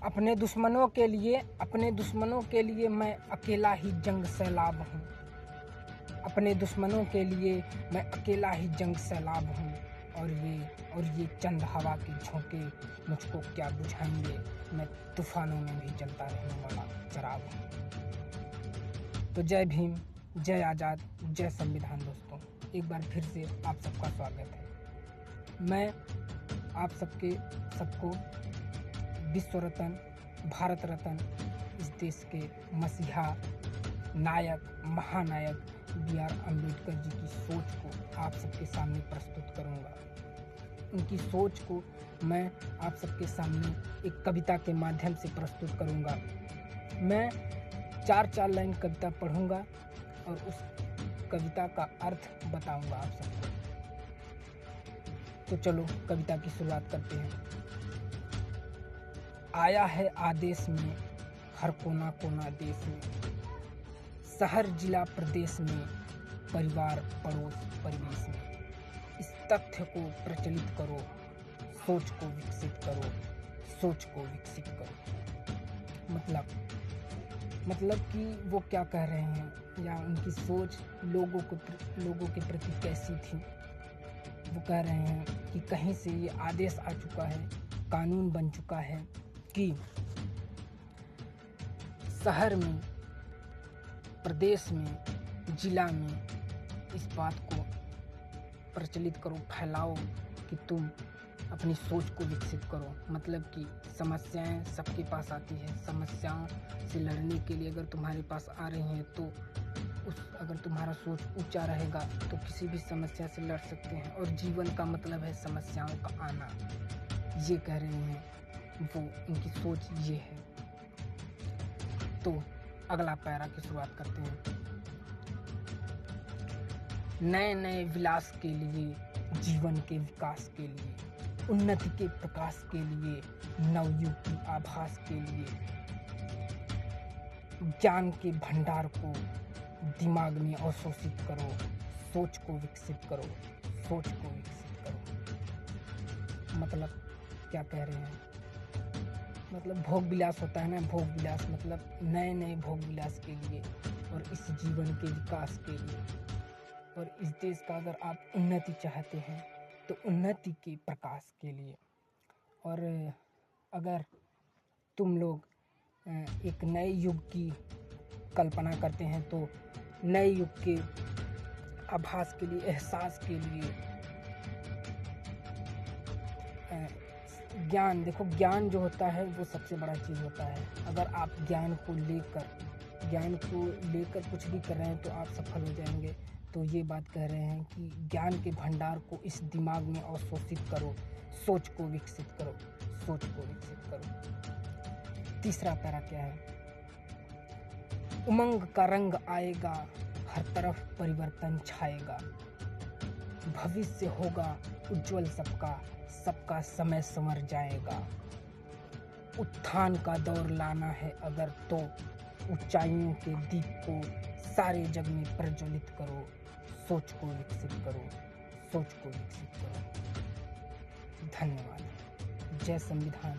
अपने दुश्मनों के लिए मैं अकेला ही जंग सैलाब हूँ। अपने दुश्मनों के लिए मैं अकेला ही जंग सैलाब हूँ। और ये चंद हवा के झोंके मुझको क्या बुझाएंगे। मैं तूफानों में भी चलता रहने वाला चराग हूँ। तो जय भीम, जय आज़ाद, जय संविधान। दोस्तों, एक बार फिर से आप सबका स्वागत है। मैं आप सबको विश्व रत्न, भारत रत्न, इस देश के मसीहा नायक, महानायक B.R. अम्बेडकर जी की सोच को आप सबके सामने प्रस्तुत करूंगा। उनकी सोच को मैं आप सबके सामने एक कविता के माध्यम से प्रस्तुत करूंगा। मैं 4 लाइन कविता पढ़ूंगा और उस कविता का अर्थ बताऊंगा आप सबको। तो चलो कविता की शुरुआत करते हैं। आया है आदेश में हर कोना कोना देश में, शहर जिला प्रदेश में, परिवार पड़ोस परिवेश में। इस तथ्य को प्रचलित करो, सोच को विकसित करो, सोच को विकसित करो। मतलब कि वो क्या कह रहे हैं या उनकी सोच लोगों के प्रति कैसी थी। वो कह रहे हैं कि कहीं से ये आदेश आ चुका है, कानून बन चुका है कि शहर में, प्रदेश में, जिला में इस बात को प्रचलित करो, फैलाओ कि तुम अपनी सोच को विकसित करो। मतलब कि समस्याएं सबके पास आती हैं। समस्याओं से लड़ने के लिए अगर तुम्हारे पास आ रही हैं तो अगर तुम्हारा सोच ऊंचा रहेगा तो किसी भी समस्या से लड़ सकते हैं। और जीवन का मतलब है समस्याओं का आना। ये कह रहे हैं वो, इनकी सोच ये है। तो अगला पैरा की शुरुआत करते हैं। नए नए विलास के लिए, जीवन के विकास के लिए, उन्नति के प्रकाश के लिए, नवयुग की आभास के लिए, ज्ञान के भंडार को दिमाग में अवशोषित करो, सोच को विकसित करो, सोच को विकसित करो। मतलब क्या कह रहे हैं? मतलब भोग विलास होता है ना, भोग विलास मतलब नए नए भोग विलास के लिए और इस जीवन के विकास के लिए। और इस देश का अगर आप उन्नति चाहते हैं तो उन्नति के प्रकाश के लिए। और अगर तुम लोग एक नए युग की कल्पना करते हैं तो नए युग के आभास के लिए, एहसास के लिए, ज्ञान, देखो ज्ञान जो होता है वो सबसे बड़ा चीज़ होता है। अगर आप ज्ञान को लेकर कुछ भी कर रहे हैं तो आप सफल हो जाएंगे। तो ये बात कह रहे हैं कि ज्ञान के भंडार को इस दिमाग में अवशोषित करो, सोच को विकसित करो, सोच को विकसित करो। तीसरा पैरा क्या है? उमंग का रंग आएगा, हर तरफ परिवर्तन छाएगा, भविष्य होगा उज्जवल सबका समय संवर जाएगा। उत्थान का दौर लाना है अगर तो ऊंचाइयों के दीप को सारे जग में प्रज्वलित करो, सोच को विकसित करो, सोच को विकसित करो। धन्यवाद। जय संविधान।